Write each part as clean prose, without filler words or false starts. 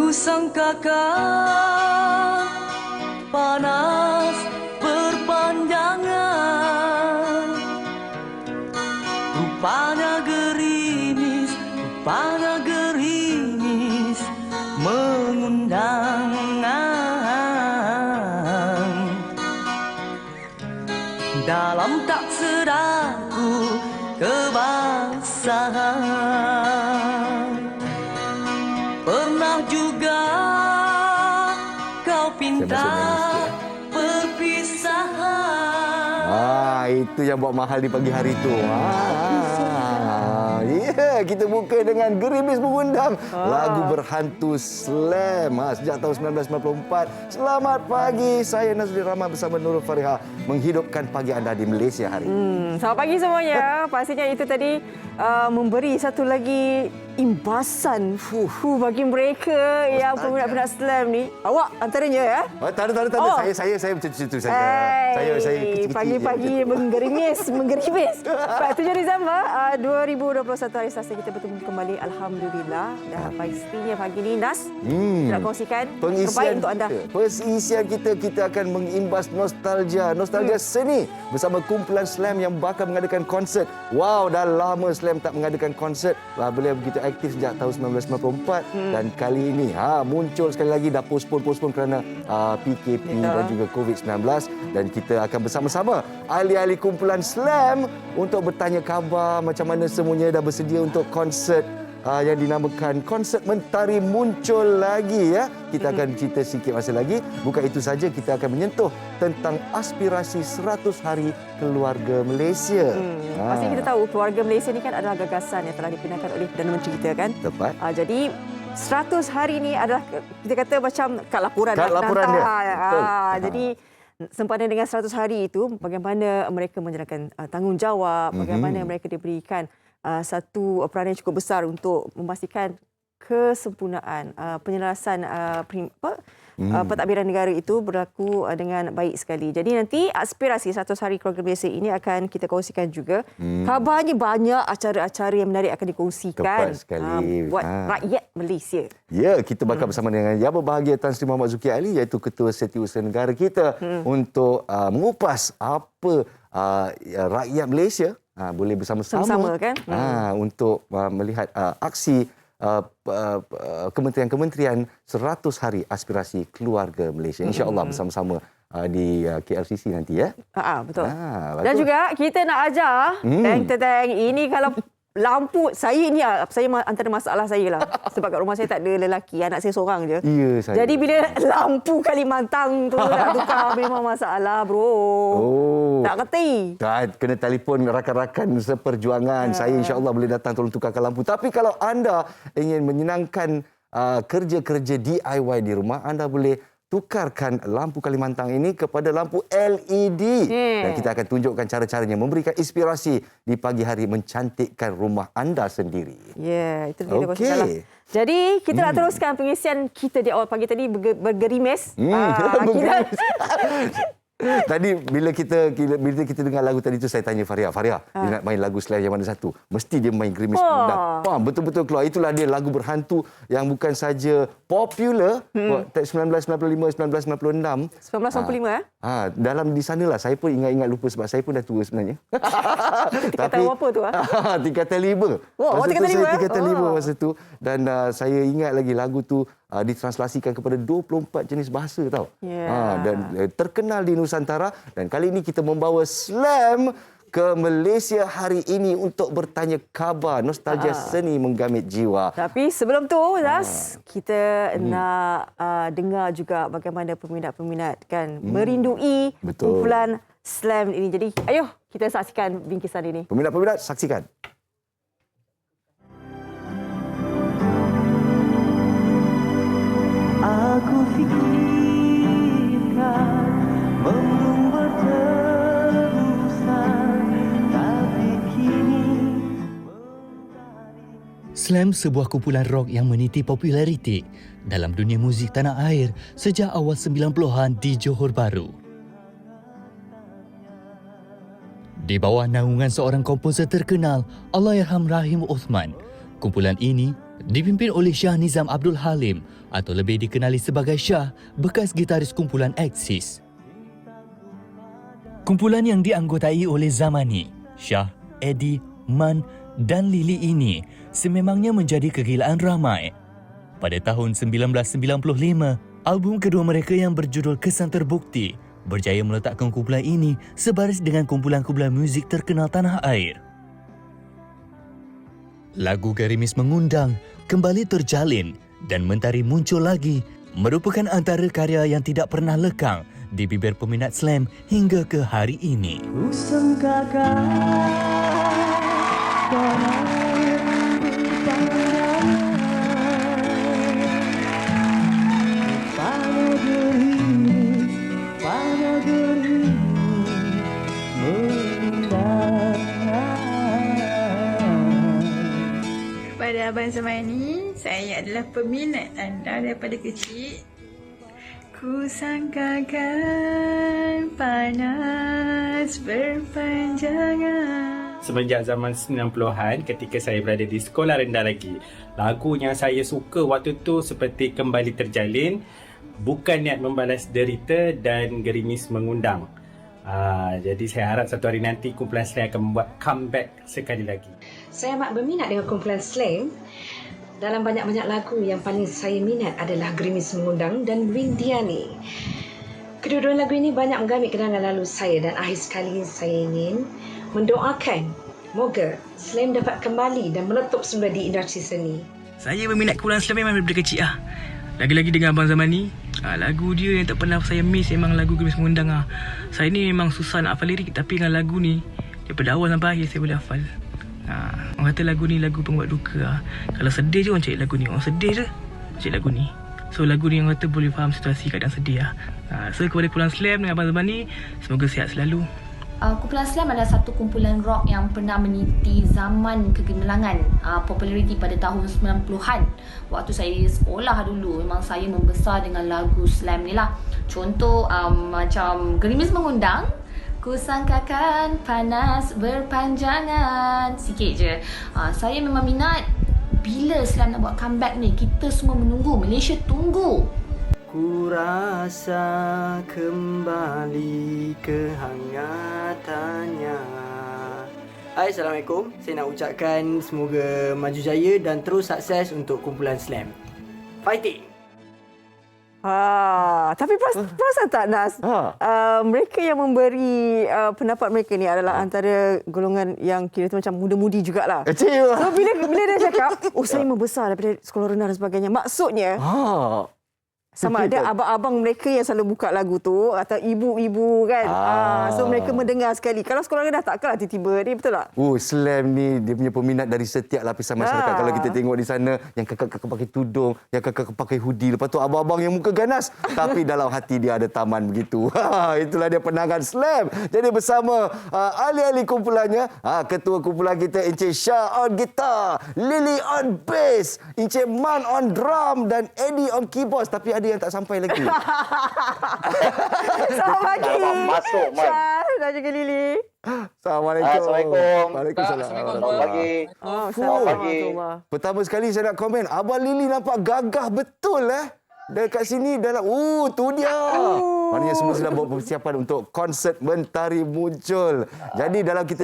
Kusangkakan panas berpanjangan, rupanya gerimis mengundang. Dalam tak sedarku kebasahan, pernah juga kau pinta perpisahan. Itu yang buat mahal di pagi hari itu. Kita buka dengan Gerimis Mengundang, lagu berhantu Slam sejak tahun 1994. Selamat pagi, saya Nazrul Rahman bersama Nurul Fariha menghidupkan pagi anda di Malaysia hari ini. Selamat pagi semuanya. Pastinya itu tadi memberi satu lagi imbasan bagi mereka yang peminat-peminat Slam ni. Awak antaranya ya? Tak ada. Saya macam itu saja. Saya kecil-kecil. Pagi-pagi menggerimis. Baik, 7 Disember 2021 hari Selasa kita bertemu kembali. Alhamdulillah. Dan pastinya pagi ni Nas nak kongsikan terbaik untuk anda. Pengisian kita akan mengimbas nostalgia seni bersama kumpulan Slam yang bakal mengadakan konsert. Wow, dah lama Slam tak mengadakan konsert. Beliau begitu aktif sejak tahun 1994 dan kali ini muncul sekali lagi dah postpone kerana PKP dan juga COVID-19, dan kita akan bersama-sama ahli-ahli kumpulan Slam untuk bertanya khabar macam mana semuanya dah bersedia untuk konsert yang dinamakan Konsert Mentari muncul lagi ya. Kita akan cerita sikit masa lagi. Bukan itu saja, kita akan menyentuh tentang aspirasi 100 hari keluarga Malaysia. Pasti kita tahu keluarga Malaysia ni kan adalah gagasan yang telah dipindahkan oleh Perdana Menteri kita kan. Tepat. Jadi 100 hari ni adalah kita kata macam kad laporan dia. Jadi sempadan dengan 100 hari itu, bagaimana mereka menjalankan tanggungjawab, bagaimana mereka diberikan satu peranan yang cukup besar untuk memastikan kesempurnaan penyelarasan pentadbiran negara itu berlaku dengan baik sekali. Jadi nanti aspirasi 100 hari keluarga Malaysia ini akan kita kongsikan juga. Kabarnya banyak acara-acara yang menarik akan dikongsikan. Tepat sekali. Buat rakyat Malaysia. Ya, kita bakal bersama dengan Yang Berbahagia Tan Sri Muhammad Zulkifli Ali, iaitu Ketua Setiausaha Negara kita untuk mengupas apa rakyat Malaysia boleh bersama-sama kan? Untuk melihat aksi kementerian-kementerian 100 hari aspirasi keluarga Malaysia. InsyaAllah bersama-sama di KLCC nanti ya. Betul. Dan juga kita nak ajar teng ini kalau lampu saya ni saya antara masalah saya lah. Sebab kat rumah saya tak ada lelaki, anak saya seorang je. Ya, saya. Jadi bila lampu Kalimantan tu nak tukar memang masalah bro. Tak kerti. Kena telefon rakan-rakan seperjuangan. Saya insya-Allah boleh datang tolong tukarkan lampu. Tapi kalau anda ingin menyenangkan kerja-kerja DIY di rumah, anda boleh tukarkan lampu Kalimantan ini kepada lampu LED. Dan kita akan tunjukkan cara-caranya memberikan inspirasi di pagi hari mencantikkan rumah anda sendiri. Ya, itu kita kongsikanlah. Jadi kita nak teruskan pengisian kita di awal pagi tadi bergerimis. Tadi bila kita dengar lagu tadi tu, saya tanya Faria, dia nak main lagu Slam yang mana satu? Mesti dia main Gerimis Mengundang. Betul-betul keluar. Itulah dia lagu berhantu yang bukan saja popular 1995, 1996. 1995 dalam di sanalah saya pun ingat lupa sebab saya pun dah tua sebenarnya. Tingkatan berapa tu? Tingkatan 5. Tingkatan 5 masa tu, dan saya ingat lagi lagu tu ditranslasikan kepada 24 jenis bahasa tau. Dan terkenal di Nusantara, dan kali ini kita membawa Slam ke Malaysia hari ini untuk bertanya khabar nostalgia seni menggamit jiwa. Tapi sebelum tu Zaz, kita nak dengar juga bagaimana peminat-peminat kan merindui kumpulan Slam ini. Jadi ayo kita saksikan bingkisan ini. Peminat-peminat saksikan. Aku fikirkan mendung berterusan, tapi kini Slam, sebuah kumpulan rock yang meniti populariti dalam dunia muzik tanah air sejak awal 90-an di Johor Bahru. Di bawah naungan seorang komposer terkenal, Allahyarham Rahim Uthman, kumpulan ini dipimpin oleh Shah Nizam Abdul Halim atau lebih dikenali sebagai Shah, bekas gitaris kumpulan Axis. Kumpulan yang dianggotai oleh Zamani, Shah, Eddie, Man dan Lily ini sememangnya menjadi kegilaan ramai. Pada tahun 1995, album kedua mereka yang berjudul Kesan Terbukti berjaya meletakkan kumpulan ini sebaris dengan kumpulan-kumpulan muzik terkenal tanah air. Lagu Gerimis Mengundang kembali terjalin dan Mentari Muncul Lagi merupakan antara karya yang tidak pernah lekang di bibir peminat slam hingga ke hari ini. Ku sangkakan pada gerimis mengundang. Kepada Abang Zamani, saya adalah peminat anda daripada kecil. Ku sangkakan panas berpanjangan. Semenjak zaman 90-an ketika saya berada di sekolah rendah lagi, lagu yang saya suka waktu tu seperti Kembali Terjalin, Bukan Niat Membalas Derita dan Gerimis Mengundang. Jadi saya harap satu hari nanti kumpulan Slam akan membuat comeback sekali lagi. Saya amat berminat dengan kumpulan Slam. Dalam banyak-banyak lagu yang paling saya minat adalah Gerimis Mengundang dan Windiani. Kedua-dua lagu ini banyak menggamit kenangan lalu saya dan akhir sekali saya ingin mendoakan moga Slam dapat kembali dan meletup semula di industri seni. Saya berminat kumpulan Slam memang daripada kecil . Lagi-lagi dengan Abang Zamani, lagu dia yang tak pernah saya miss memang lagu Gerimis Mengundang . Saya ni memang susah nak hafal lirik, tapi dengan lagu ni daripada awal sampai akhir saya boleh hafal. Orang kata lagu ni lagu penguat duka . Kalau sedih je orang cari lagu ni, orang sedih je cari lagu ni. So lagu ni orang kata boleh faham situasi keadaan sedih . So kepada kumpulan Slam dengan Abang Zamani, semoga sihat selalu. Kumpulan Slam adalah satu kumpulan rock yang pernah meniti zaman kegemilangan populariti pada tahun 90-an. Waktu saya sekolah dulu, memang saya membesar dengan lagu Slam ni lah. Contoh macam Gerimis Mengundang, Ku sangkakan panas berpanjangan. Sikit je. Saya memang minat. Bila Slam nak buat comeback ni, kita semua menunggu, Malaysia tunggu. Ku rasa kembali kehangatannya. Hai, Assalamualaikum. Saya nak ucapkan semoga maju jaya dan terus sukses untuk kumpulan Slam. Fighting! Tapi perasan tak, Nas? Mereka yang memberi pendapat mereka ni adalah antara golongan yang kira tu macam muda-mudi jugalah. So bila dia cakap, saya membesar daripada sekolah rendah dan sebagainya. Maksudnya, sama ada abang-abang mereka yang selalu buka lagu tu atau ibu-ibu kan. So mereka mendengar sekali. Kalau sekolah rendah takkanlah tiba-tiba ni, betul tak? Slam ni dia punya peminat dari setiap lapisan masyarakat. Kalau kita tengok di sana, yang kakak-kakak pakai tudung, yang kakak pakai hoodie, lepas tu abang-abang yang muka ganas tapi dalam hati dia ada taman begitu. Itulah dia penangan Slam. Jadi bersama ahli-ahli kumpulannya, ketua kumpulan kita Encik Shah on gitar, Lily on bass, Encik Man on drum dan Eddie on keyboard. Tapi ada yang tak sampai lagi. Selamat pagi. Masuk, Man. Syah dan juga Lily. Assalamualaikum. Assalamualaikum. Waalaikumsalam. Selamat pagi. Selamat pagi. Pertama sekali saya nak komen, Abang Lily nampak gagah betul dekat sini dalam tu dia. Maknanya semua sudah buat persiapan untuk konsert Mentari Muncul. Jadi dalam kita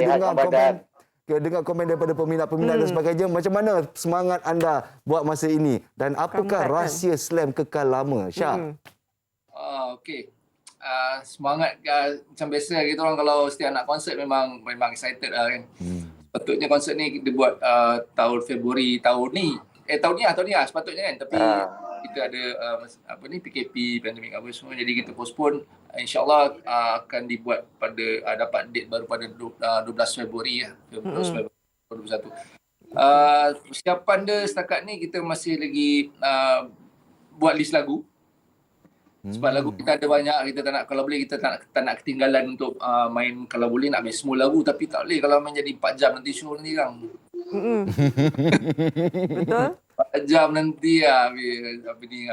dengar komen daripada peminat-peminat dan sebagainya, macam mana semangat anda buat masa ini dan apakah rahsia Slam kekal lama, Syah? Okey. Semangat macam biasa kita orang kalau setiap nak konsert memang excited kan. Sepatutnya konsert ni kita buat tahun Februari tahun ni sepatutnya kan, tapi kita ada PKP, pandemik apa semua, jadi kita postpone. InsyaAllah akan dibuat pada dapat date baru pada 12 Februari 2021. Persiapan dia setakat ni kita masih lagi buat list lagu. Sebab lagu kita ada banyak, kita tak nak, kalau boleh kita tak nak ketinggalan untuk main, kalau boleh nak main semua lagu, tapi tak boleh kalau main jadi 4 jam nanti show nanti kan. Betul? 4 jam nanti tak boleh.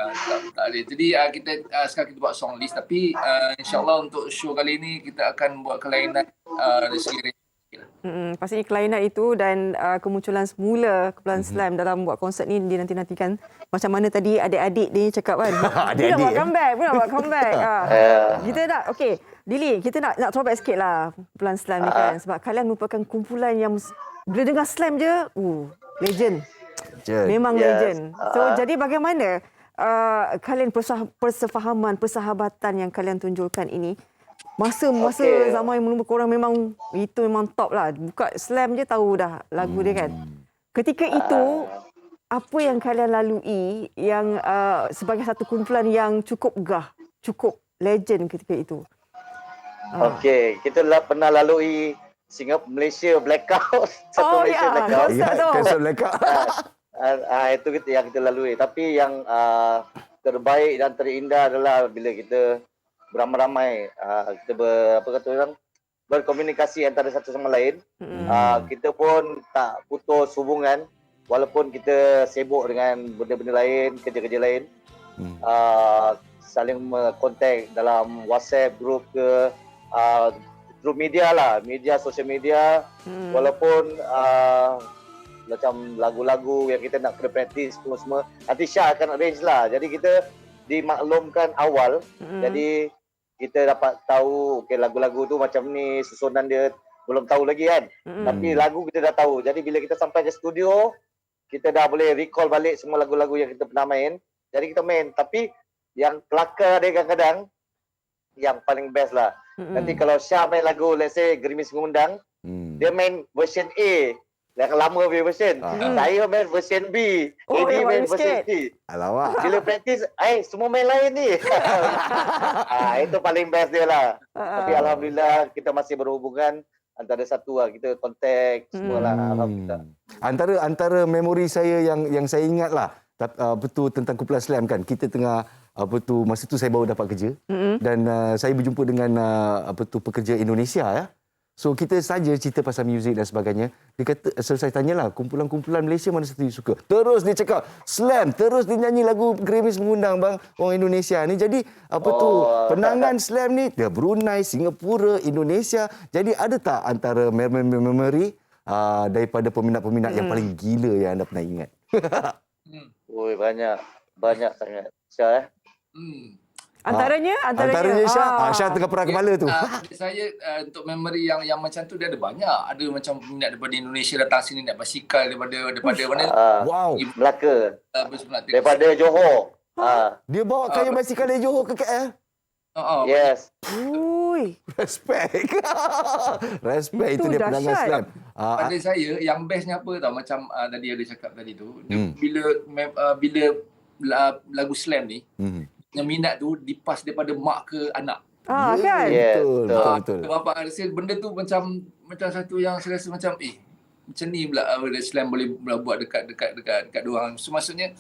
Jadi kita sekarang kita buat song list, tapi insyaAllah untuk show kali ni kita akan buat kelainan dari segi Pastinya kelainan itu dan kemunculan semula kumpulan slam dalam buat konsert ni dinanti-nantikan. Macam mana tadi adik-adik dia cakap kan. Dia nak buat comeback, dia nak buat comeback. Kita nak, okey. Dili, kita nak throwback sikit lah kumpulan slam ni kan. Sebab kalian merupakan kumpulan yang bila dengar slam je, legend. Memang legend. So jadi bagaimana kalian persefahaman, persahabatan yang kalian tunjukkan ini? Masa zaman yang menunggu korang memang itu memang top lah. Buka slam je tahu dah lagu dia kan. Ketika itu, apa yang kalian lalui yang sebagai satu kumpulan yang cukup cukup legend ketika itu? Okey, kita pernah lalui Singapura Malaysia blackout. Malaysia blackout. Konsert blackout. Itu yang kita lalui. Tapi yang terbaik dan terindah adalah bila kita beramai-ramai kita berkomunikasi antara satu sama lain. Kita pun tak putus hubungan walaupun kita sibuk dengan benda-benda lain, kerja-kerja lain. Saling kontak dalam WhatsApp group ke through media lah, social media. Walaupun macam lagu-lagu yang kita nak kena praktis semua nanti Syah akan arrange lah. Jadi kita dimaklumkan awal. Jadi kita dapat tahu lagu-lagu tu macam ni, susunan dia belum tahu lagi kan. Tapi lagu kita dah tahu. Jadi bila kita sampai ke studio, kita dah boleh recall balik semua lagu-lagu yang kita pernah main. Jadi kita main. Tapi yang kelakar dia kadang-kadang yang paling best lah. Nanti kalau Syah main lagu, let's say Gerimis Mengundang, dia main version A. Yang lama punya version. Saya main version B. Eddie main version C. Alamak. Bila praktis, semua main lain ni. Itu paling best dia lah. Tapi Alhamdulillah kita masih berhubungan. Antara satu lah, kita kontak semualah. Alhamdulillah. Antara memori saya yang saya ingat lah, betul tentang kumpulan slam kan. Kita tengah masa tu saya baru dapat kerja dan saya berjumpa dengan pekerja Indonesia ya. So kita saja cerita pasal muzik dan sebagainya. Dia kata, selesai tanyalah, kumpulan-kumpulan Malaysia mana satu you suka? Terus dia cakap, slam. Terus dia nyanyi lagu Gerimis Mengundang bang, orang Indonesia ni. Jadi penangan slam ni, dia Brunei, Singapura, Indonesia. Jadi ada tak antara memori daripada peminat-peminat yang paling gila yang anda pernah ingat? Banyak sangat. Syah Antaranya Syah. Syah tengah perang kepala tu. Saya untuk memori yang macam tu dia ada banyak. Ada macam minat daripada Indonesia datang sini naik basikal daripada mana? Wow. Melaka. Daripada Johor. Dia bawa kayu basikal dari Johor ke KL? Yes. Ui. Respect. Respect itu dia penangan slam. Pada saya yang bestnya apa tahu macam tadi ada cakap tadi tu. Bila lagu slam ni yang minat tu dipas daripada mak ke anak. Kan? Betul. Bapa rasa benda tu macam satu yang saya rasa macam macam ni pula slam boleh buat dekat diorang. So maksudnya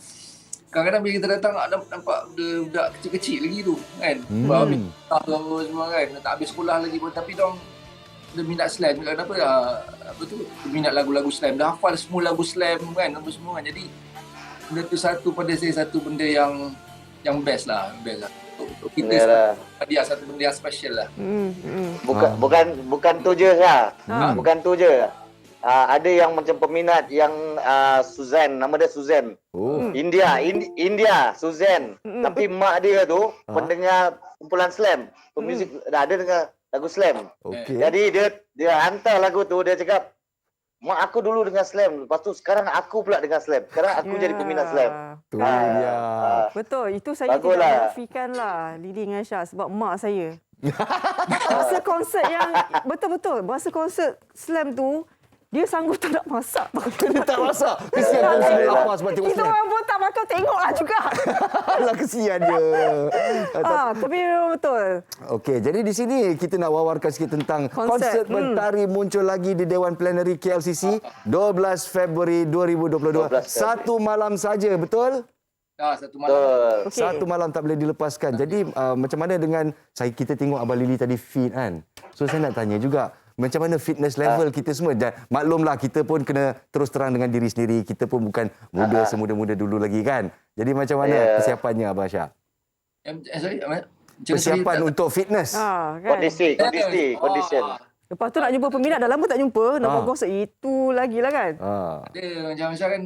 kadang-kadang bila kita datang nampak budak kecil-kecil lagi tu kan. Bawa minat semua kan. Tak habis sekolah lagi pun tapi diorang dia minat slam. Kenapa minat lagu-lagu slam. Dah hafal semua lagu slam kan. Apa semua kan. Jadi benda tu pada saya satu benda yang best lah. Untuk kita dia satu benda yang special lah. Bukan tu je lah. Bukan tu je. Ada yang macam peminat yang Suzanne, nama dia Suzanne. India Suzanne. Tapi mak dia tu pendengar kumpulan slam. Pemuzik dah ada dengar lagu slam. Jadi dia hantar lagu tu, dia cakap, mak aku dulu dengar slam, lepas tu sekarang aku pula dengar slam. Sekarang aku jadi peminat slam. Betul, itu saya tidak menafikan lah Lily dengan Syah sebab mak saya. Masa konsert yang betul-betul, masa konsert slam tu dia sanggup tak nak masak. Dia tak masak. Kesian dia lapar sebab tengok Kita slam. orang pun tak makan tengoklah juga. Alah kesian dia. Tapi memang betul. Okey, jadi di sini kita nak wawarkan sikit tentang konsert Mentari muncul lagi di Dewan Plenary KLCC 12 Februari 2022. Satu malam saja, betul? Satu malam. Satu malam tak boleh dilepaskan. Jadi macam mana dengan kita tengok Abang Lily tadi fit kan. So saya nak tanya juga macam mana fitness level kita semua. Dan maklumlah kita pun kena terus terang dengan diri sendiri. Kita pun bukan muda semuda-muda dulu lagi kan. Jadi macam mana persiapannya Abang Syah? Sorry, Persiapan untuk fitness. Condition. Lepas tu nak jumpa peminat, dah lama tak jumpa. Nak gosok itu lagi lah kan. Ada macam-macam kan,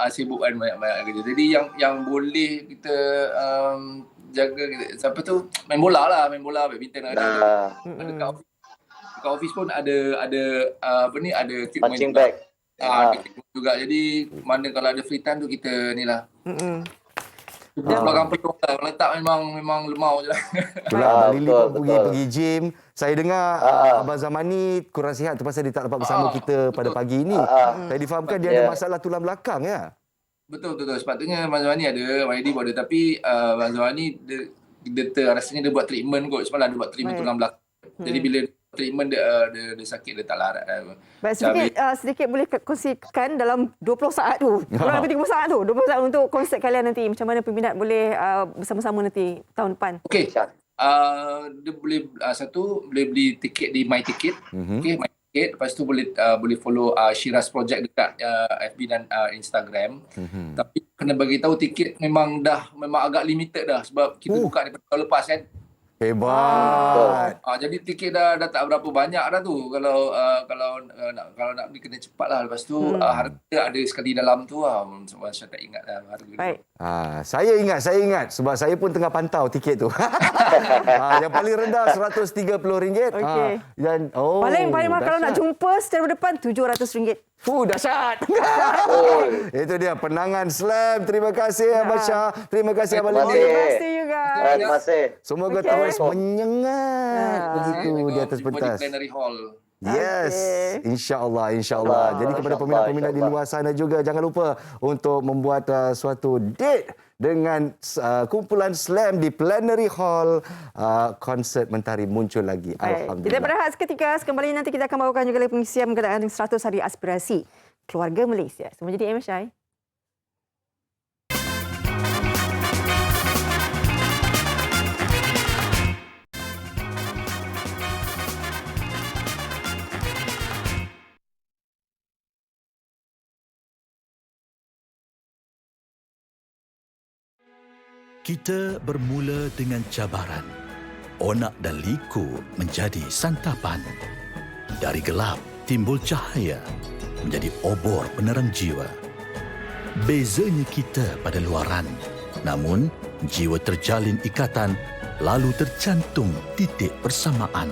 sibuk kan banyak-banyak kerja. Jadi yang boleh kita jaga siapa tu, main bola, badminton ada. Ada kat office pun ada ada punching bag. Juga. Jadi mana kalau ada free time tu kita ni lah. Belakang peluang lah. Kalau tak memang lemau je lah. Itulah Abang Lili pun pergi gym. Saya dengar Abang Zaman ni kurang sihat tu pasal dia tak dapat bersama kita pada pagi ini. Saya difahamkan dia ada masalah tulang belakang ya. Betul. Sepatutnya Abang Zaman ni ada, YD pun ada. Tapi Abang Zaman ni dia rasanya dia buat treatment kot. Semalam dia buat treatment tulang belakang. Jadi bila treatment dia sakit, dia tak larat. Baik, sedikit boleh kongsikan dalam 20 saat tu. Kurang lebih 30 saat tu. 20 saat untuk konsert kalian nanti. Macam mana peminat boleh bersama-sama nanti tahun depan. Okey. Dia boleh boleh beli tiket di My Ticket. Okey, My Ticket. Lepas tu boleh follow Shiraz Project dekat FB dan Instagram. Tapi kena bagi tahu tiket memang agak limited dah sebab kita buka daripada tahun lepas kan. Hebat. Jadi tiket dah tak berapa banyak dah tu. Kalau nak beli kena cepat lah. Lepas tu harga ada sekali dalam tu lah. Saya tak ingat lah harga. Baik. Saya ingat sebab saya pun tengah pantau tiket tu. Yang paling rendah RM130. Okey. Dan paling mahal kalau nak jumpa secara depan RM700. Dahsyat. Itu dia penangan slam. Terima kasih Abang Syah. Terima kasih Abang Lili. Terima kasih juga. Terima kasih. Semoga terus menyengat begitu di atas pentas. Plenary Hall. Yes, insya-Allah. Jadi kepada peminat-peminat di luar sana juga jangan lupa untuk membuat suatu date dengan kumpulan slam di Plenary Hall. Konsert Mentari muncul lagi. Alhamdulillah. Kita berehat seketika. Kembali nanti kita akan bawakan juga pengisian mengenai 100 hari aspirasi keluarga Malaysia. Semua jadi MSI. Kita bermula dengan cabaran. Onak dan liku menjadi santapan. Dari gelap timbul cahaya, menjadi obor penerang jiwa. Bezanya kita pada luaran, namun jiwa terjalin ikatan, lalu tercantum titik persamaan.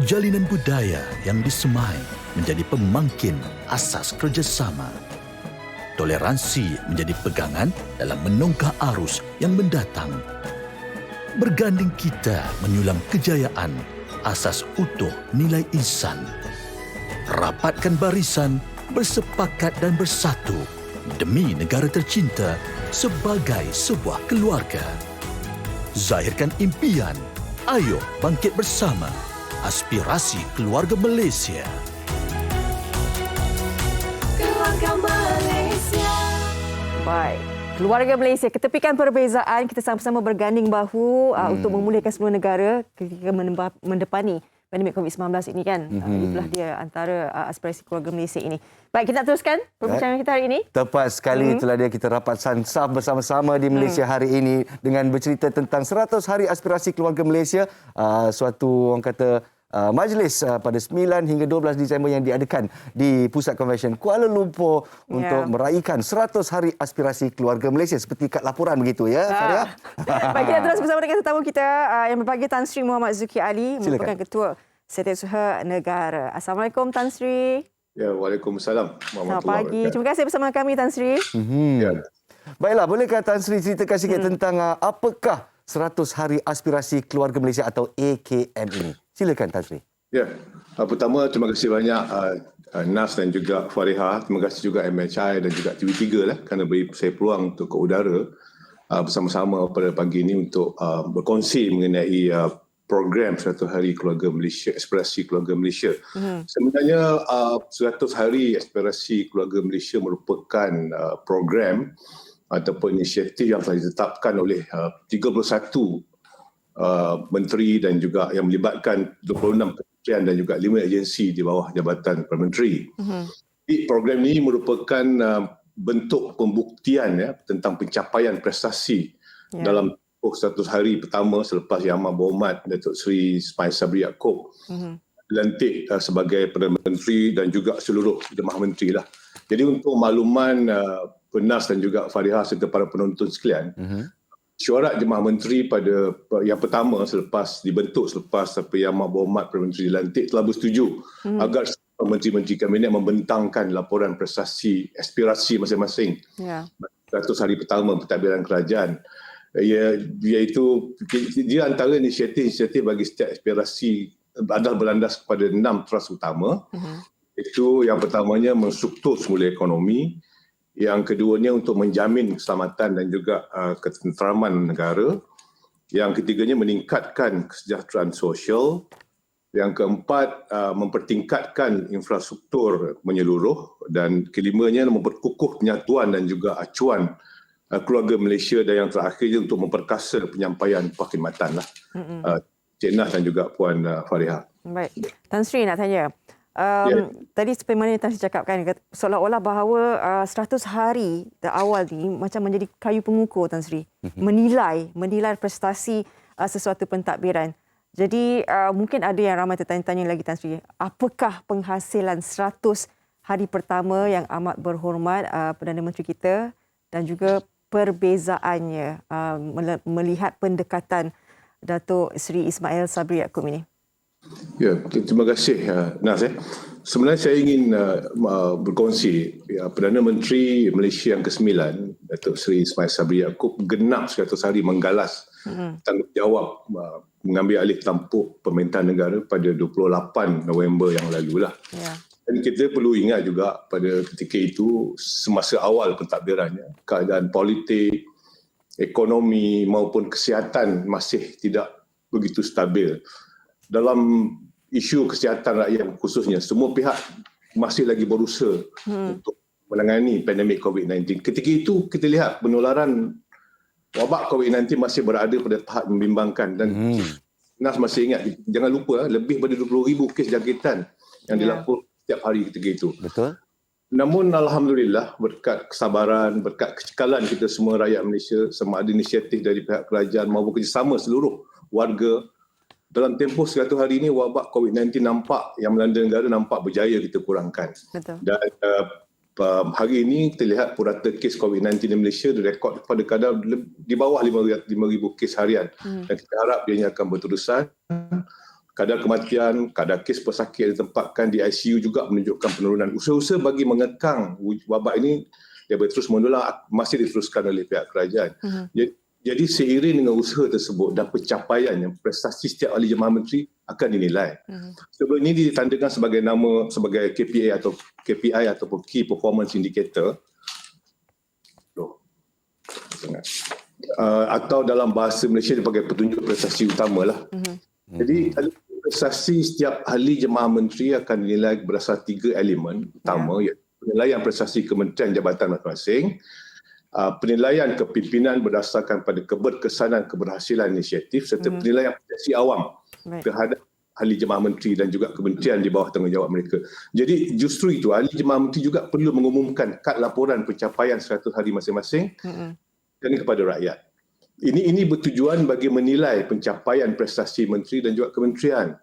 Jalinan budaya yang disemai menjadi pemangkin asas kerjasama. Toleransi menjadi pegangan dalam menongkah arus yang mendatang. Berganding kita menyulam kejayaan, asas utuh nilai insan. Rapatkan barisan, bersepakat dan bersatu demi negara tercinta sebagai sebuah keluarga. Zahirkan impian, ayo bangkit bersama. Aspirasi keluarga Malaysia. Keluarga Malaysia. Baik. Keluarga Malaysia, ketepikan perbezaan, kita sama-sama berganding bahu untuk memulihkan semua negara ketika mendepani pandemik COVID-19 ini kan. Itulah dia antara aspirasi keluarga Malaysia ini. Baik, kita teruskan perbincangan kita hari ini. Tepat sekali itulah dia, kita rapat sansaf bersama-sama di Malaysia hari ini dengan bercerita tentang 100 hari aspirasi keluarga Malaysia. Suatu orang kata majlis pada 9 hingga 12 Disember yang diadakan di Pusat Convention Kuala Lumpur untuk meraihkan 100 hari aspirasi keluarga Malaysia seperti kat laporan begitu ya, Faria. Baik, kita terus bersama dengan tetamu kita yang berbagi, Tan Sri Muhammad Zuki Ali, merupakan Ketua Setiausaha Negara. Assalamualaikum Tan Sri. Ya, Waalaikumsalam. Selamat pagi. Terima kasih bersama kami Tan Sri. Ya. Baiklah, bolehkah Tan Sri ceritakan sikit tentang apakah 100 hari aspirasi keluarga Malaysia atau AKM ini? Silakan Tan Sri. Ya, pertama terima kasih banyak Nas dan juga Fariha. Terima kasih juga MHI dan juga TV3 lah kerana beri saya peluang untuk ke udara bersama-sama pada pagi ini untuk berkongsi mengenai program 100 hari keluarga Malaysia, aspirasi keluarga Malaysia. Sebenarnya 100 hari aspirasi keluarga Malaysia merupakan program ataupun inisiatif yang telah ditetapkan oleh 31 menteri dan juga yang melibatkan 26 kementerian dan juga 5 agensi di bawah Jabatan Perdana Menteri. Program ini merupakan bentuk pembuktian tentang pencapaian prestasi dalam 100 hari pertama selepas Yang Amat Berhormat Datuk Seri Ismail Sabri Yaakob dilantik sebagai Perdana Menteri dan juga seluruh jemaah menteri lah. Jadi untuk makluman Penas dan juga Fariha serta para penonton sekalian, syarat jemaah menteri pada yang pertama selepas Yang Amat Berhormat Perdana Menteri dilantik telah bersetuju agar menteri-menteri kabinet membentangkan laporan prestasi aspirasi masing-masing 100 hari pertama pentadbiran kerajaan. Iaitu dia antara inisiatif bagi setiap aspirasi adalah berlandas kepada 6 teras utama. Itu yang pertamanya menstruktur semula ekonomi, yang keduanya untuk menjamin keselamatan dan juga ketenteraman negara, yang ketiganya meningkatkan kesejahteraan sosial, yang keempat mempertingkatkan infrastruktur menyeluruh, dan kelimanya memperkukuh penyatuan dan juga acuan keluarga Malaysia, dan yang terakhirnya untuk memperkasa penyampaian perkhidmatan lah. Cik Nas dan juga Puan Fariha. Baik. Tan Sri nak tanya. Tadi seperti mana Tan Sri cakapkan, seolah-olah bahawa 100 hari awal ni macam menjadi kayu pengukur, Tan Sri. Menilai prestasi sesuatu pentadbiran. Jadi mungkin ada yang ramai tertanya-tanya lagi, Tan Sri. Apakah penghasilan 100 hari pertama yang amat berhormat Perdana Menteri kita, dan juga perbezaannya melihat pendekatan Datuk Seri Ismail Sabri Yaakob ini? Ya, terima kasih Nas. Sebenarnya saya ingin berkongsi, Perdana Menteri Malaysia yang ke-9, Datuk Seri Ismail Sabri Yaakob, genap 100 hari menggalas tanggungjawab mengambil alih tampuk pemerintahan negara pada 28 November yang lalu lah. Dan kita perlu ingat juga pada ketika itu, semasa awal pentadbirannya, keadaan politik, ekonomi maupun kesihatan masih tidak begitu stabil. Dalam isu kesihatan rakyat khususnya, semua pihak masih lagi berusaha untuk menangani pandemik COVID-19. Ketika itu kita lihat penularan wabak COVID-19 masih berada pada tahap membimbangkan, dan Nas masih ingat, jangan lupa lebih daripada 20,000 kes jangkitan yang dilaporkan setiap hari ketika itu. Betul. Namun alhamdulillah, berkat kesabaran, berkat kecekalan kita semua rakyat Malaysia, sama ada inisiatif dari pihak kerajaan maupun kerjasama seluruh warga, dalam tempoh 100 hari ini wabak COVID-19 yang melanda negara nampak berjaya kita kurangkan. Betul. Dan hari ini kita lihat purata kes COVID-19 di Malaysia direkod pada kadar di bawah 5,000 kes harian. Dan kita harap ianya akan berterusan. Kadar kematian, kadar kes pesakit yang ditempatkan di ICU juga menunjukkan penurunan. Usaha-usaha bagi mengekang wabak ini dia terus menular masih diteruskan oleh pihak kerajaan. Jadi seiring dengan usaha tersebut dan pencapaiannya, prestasi setiap ahli jemaah menteri akan dinilai. Sebelum ini ditandakan sebagai KPI ataupun Key Performance Indicator, atau dalam bahasa Malaysia dipanggil petunjuk prestasi utama lah. Jadi prestasi setiap ahli jemaah menteri akan dinilai berdasar 3 elemen utama, iaitu penilaian prestasi kementerian jabatan masing-masing, penilaian kepimpinan berdasarkan pada keberkesanan keberhasilan inisiatif, serta penilaian persepsi awam terhadap ahli jemaah menteri dan juga kementerian di bawah tanggungjawab mereka. Jadi justru itu, ahli jemaah menteri juga perlu mengumumkan kad laporan pencapaian 100 hari masing-masing kepada rakyat. Ini bertujuan bagi menilai pencapaian prestasi menteri dan juga kementerian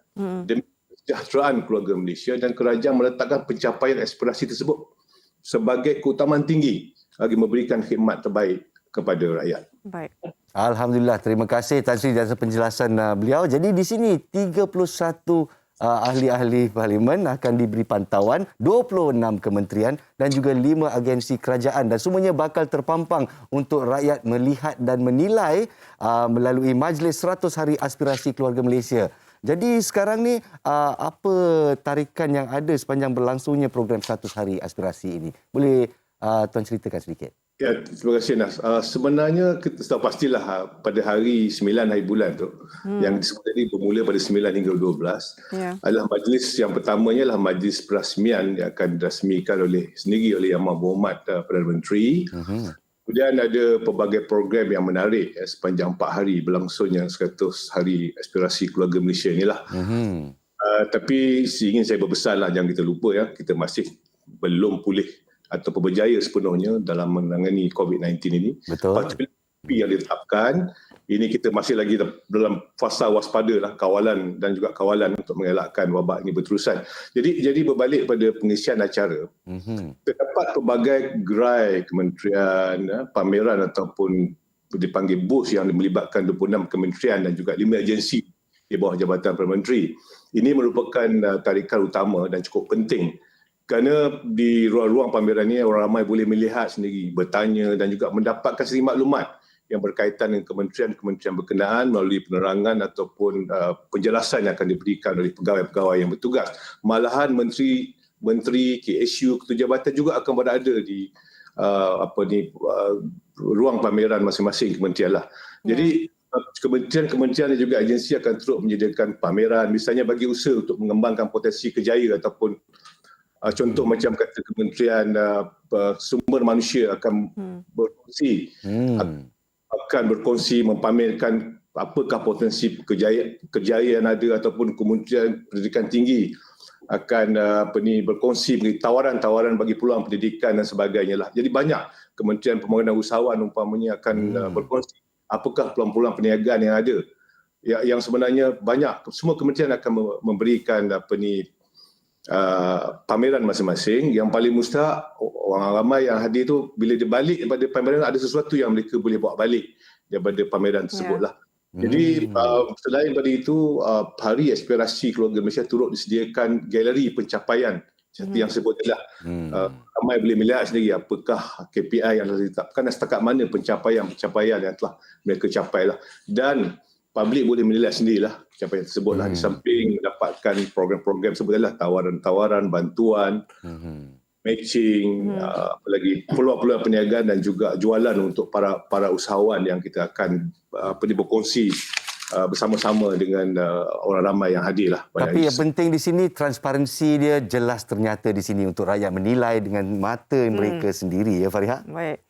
demi kesejahteraan keluarga Malaysia, dan kerajaan meletakkan pencapaian aspirasi tersebut sebagai keutamaan tinggi bagi memberikan khidmat terbaik kepada rakyat. Baik. Alhamdulillah, terima kasih Tan Sri atas penjelasan beliau. Jadi di sini 31 ahli-ahli parlimen akan diberi pantauan, 26 kementerian dan juga 5 agensi kerajaan, dan semuanya bakal terpampang untuk rakyat melihat dan menilai melalui Majlis 100 Hari Aspirasi Keluarga Malaysia. Jadi sekarang ni apa tarikan yang ada sepanjang berlangsungnya program 100 Hari Aspirasi ini? Boleh Tuan ceritakan sedikit? Ya, terima kasih Nas. Sebenarnya kita tahu pastilah pada hari 9 hari bulan tu, yang disebut tadi bermula pada 9 hingga 12, adalah majlis yang pertamanya adalah majlis perasmian yang akan dirasmikan sendiri oleh Yang Amat Berhormat Perdana Menteri. Kemudian ada pelbagai program yang menarik sepanjang 4 hari berlangsungnya 100 hari aspirasi keluarga Malaysia inilah. Tapi ingin saya berpesanlah, jangan kita lupa kita masih belum pulih atau berjaya sepenuhnya dalam menangani COVID-19 ini. Betul. Yang ditetapkan ini kita masih lagi dalam fasa waspada lah, kawalan dan juga kawalan untuk mengelakkan wabak ini berterusan. Jadi berbalik pada pengisian acara, terdapat pelbagai gerai kementerian, pameran ataupun dipanggil booth yang melibatkan 26 kementerian dan juga 5 agensi di bawah Jabatan Perdana Menteri. Ini merupakan tarikan utama dan cukup penting kerana di ruang-ruang pameran ini orang ramai boleh melihat sendiri, bertanya dan juga mendapatkan sedikit maklumat yang berkaitan dengan kementerian-kementerian berkenaan melalui penerangan ataupun penjelasan yang akan diberikan oleh pegawai-pegawai yang bertugas. Malahan menteri, KSU, ketua jabatan juga akan berada di ruang pameran masing-masing kementerian lah. Jadi kementerian-kementerian dan juga agensi akan terus menyediakan pameran, misalnya bagi usaha untuk mengembangkan potensi kerjaya ataupun contoh macam kata Kementerian Sumber Manusia akan berkongsi, akan berkongsi mempamerkan apakah potensi kerjaya yang ada, ataupun Kementerian Pendidikan Tinggi akan berkongsi bagi tawaran-tawaran bagi peluang pendidikan dan sebagainya lah. Jadi banyak Kementerian Pembangunan Usahawan umpamanya akan berkongsi apakah peluang-peluang perniagaan yang ada. Yang sebenarnya banyak, semua kementerian akan memberikan pameran masing-masing. Yang paling mustahak, orang ramai yang hadir tu bila dia balik daripada pameran ada sesuatu yang mereka boleh bawa balik daripada pameran tersebutlah. Jadi selain daripada itu, Hari Aspirasi Keluarga Malaysia turut disediakan galeri pencapaian seperti yang sebut tadi lah. Ramai boleh melihat sendiri apakah KPI yang telah ditetapkan dan setakat mana pencapaian yang telah mereka capai lah. Dan publik boleh menilai sendirilah capaian tersebut lah. Di samping mendapatkan program-program seperti lah, tawaran-tawaran, bantuan, matching, apa lagi, peluang-peluang perniagaan dan juga jualan untuk para usahawan yang kita akan berkongsi bersama-sama dengan orang ramai yang hadir lah. Tapi yang penting di sini transparansi dia jelas ternyata di sini untuk rakyat menilai dengan mata mereka sendiri, ya Fariha. Baik.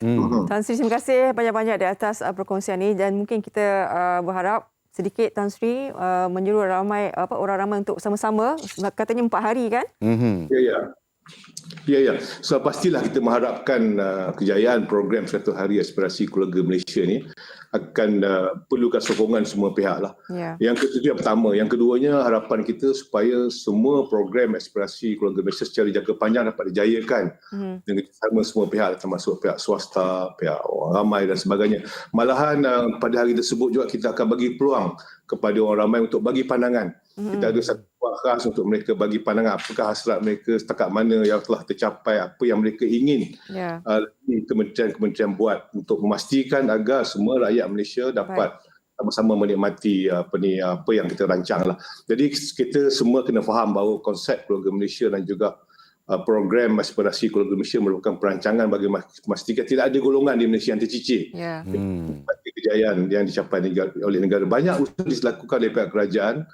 Tan Sri, terima kasih banyak-banyak di atas perkongsian ini, dan mungkin kita berharap sedikit Tan Sri menyuruh orang ramai untuk sama-sama, katanya 4 hari kan? Ya. So pastilah kita mengharapkan kejayaan program 100 Hari Aspirasi Keluarga Malaysia ni akan perlukan sokongan semua pihak lah. Yang yang pertama. Yang keduanya, harapan kita supaya semua program aspirasi keluarga Malaysia secara jangka panjang dapat dijayakan dengan sama semua pihak, termasuk pihak swasta, pihak orang ramai dan sebagainya. Malahan pada hari tersebut juga kita akan bagi peluang kepada orang ramai untuk bagi pandangan. Kita ada satu buah khas untuk mereka bagi pandangan apakah hasrat mereka, setakat mana yang telah tercapai, apa yang mereka ingin kementerian-kementerian buat untuk memastikan agar semua rakyat Malaysia dapat sama-sama menikmati apa yang kita rancang lah. Jadi kita semua kena faham bahawa konsep keluarga Malaysia dan juga program aspirasi keluarga Malaysia merupakan perancangan bagi memastikan tidak ada golongan di Malaysia yang tercicir. Kejayaan yang dicapai oleh negara. Banyak usaha dilakukan oleh pihak kerajaan,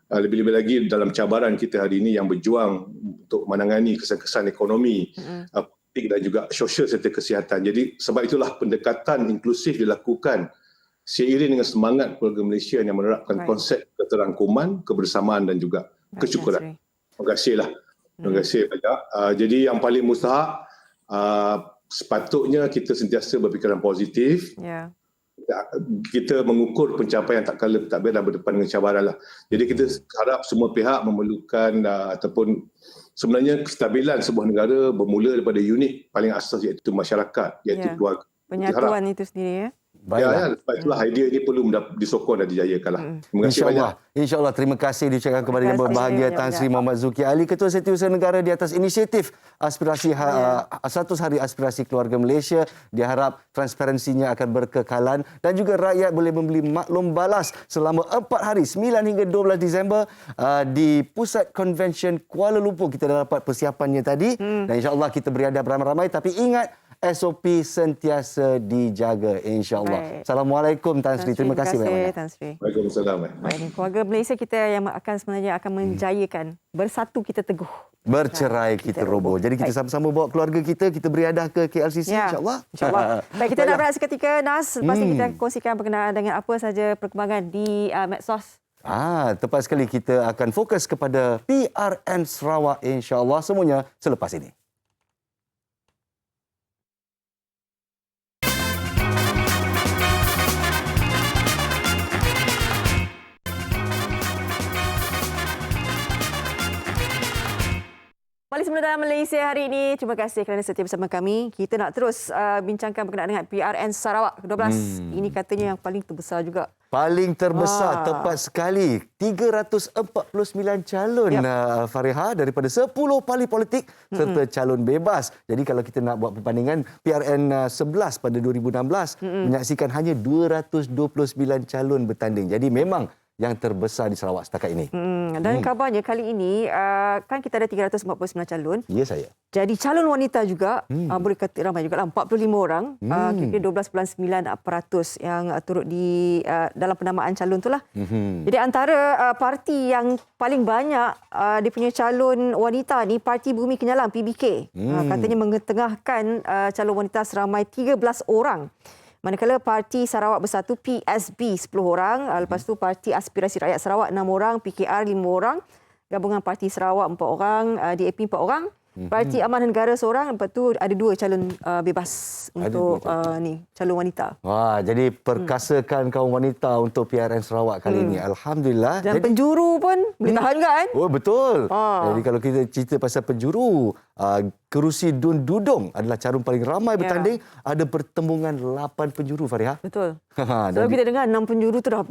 lebih-lebih lagi dalam cabaran kita hari ini yang berjuang untuk menangani kesan-kesan ekonomi, politik dan juga sosial serta kesihatan. Jadi sebab itulah pendekatan inklusif dilakukan seiring dengan semangat keluarga Malaysia yang menerapkan konsep keterangkuman, kebersamaan dan juga kesyukuran. Terima kasihlah. Terima kasih banyak. Jadi yang paling mustahak, sepatutnya kita sentiasa berfikiran positif. Kita mengukur pencapaian tak kala tak biar dan berdepan dengan cabaran lah. Jadi kita harap semua pihak memerlukan ataupun sebenarnya kestabilan sebuah negara bermula daripada unit paling asas iaitu masyarakat, iaitu keluarga. Penyatuan itu sendiri ya. Sebab itulah idea ini perlu disokong dan dijayakan lah. Terima kasih banyak. InsyaAllah, terima kasih diucapkan kepada yang berbahagia Tan Sri Muhammad Zulkifli Ali, Ketua Setiausaha Negara di atas inisiatif aspirasi 100 Hari Aspirasi Keluarga Malaysia. Diharap transparansinya akan berkekalan dan juga rakyat boleh membeli maklum balas selama 4 hari 9 hingga 12 Disember di Pusat Convention Kuala Lumpur. Kita dah dapat persiapannya tadi dan insyaAllah kita beriadah beramai-ramai, tapi ingat SOP sentiasa dijaga, insyaAllah. Assalamualaikum Tan Sri. Terima kasih banyak-banyak. Tan Sri. Waalaikumsalam. Baik, keluarga Malaysia kita yang sebenarnya akan menjayakan. Bersatu kita teguh, bercerai kita roboh. Jadi kita sama-sama bawa keluarga kita beriadah ke KLCC, insyaAllah. InsyaAllah. Baik, kita nak berehat seketika, Nas. Lepas ni kita kongsikan berkenaan dengan apa saja perkembangan di Medsos. Tepat sekali, kita akan fokus kepada PRN Sarawak, insyaAllah. Semuanya selepas ini. Paling semula dalam Malaysia hari ini. Terima kasih kerana setia bersama kami. Kita nak terus bincangkan berkenaan dengan PRN Sarawak ke-12. Ini katanya yang paling terbesar juga. Paling terbesar, tepat sekali. 349 calon, Fariha, daripada 10 parti politik serta calon bebas. Jadi kalau kita nak buat perbandingan, PRN 11 pada 2016 menyaksikan hanya 229 calon bertanding. Jadi memang yang terbesar di Sarawak setakat ini. Dan kabarnya kali ini kan kita ada 349 calon. Ya, saya. Jadi calon wanita juga boleh kata ramai juga lah, 45 orang. Kira-kira 12.9% yang turut di dalam penamaan calon itulah. Jadi antara parti yang paling banyak dia punya calon wanita ni Parti Bumi Kenyalang PBK. Katanya mengetengahkan calon wanita seramai 13 orang. Manakala Parti Sarawak Bersatu PSB 10 orang, lepas tu Parti Aspirasi Rakyat Sarawak 6 orang, PKR 5 orang, Gabungan Parti Sarawak 4 orang, DAP 4 orang, Parti Amanah Negara seorang, lepas tu ada 2 calon bebas untuk calon wanita. Wah, jadi perkasakan kaum wanita untuk PRN Sarawak kali ini. Alhamdulillah. Dan penjuru pun boleh tahan juga kan? Oh, betul. Jadi kalau kita cerita pasal penjuru, kerusi Dun Dudung adalah calon paling ramai bertanding. Ada pertembungan 8 penjuru, Fariha. Betul. Sebab kita dengar 6 penjuru tu dah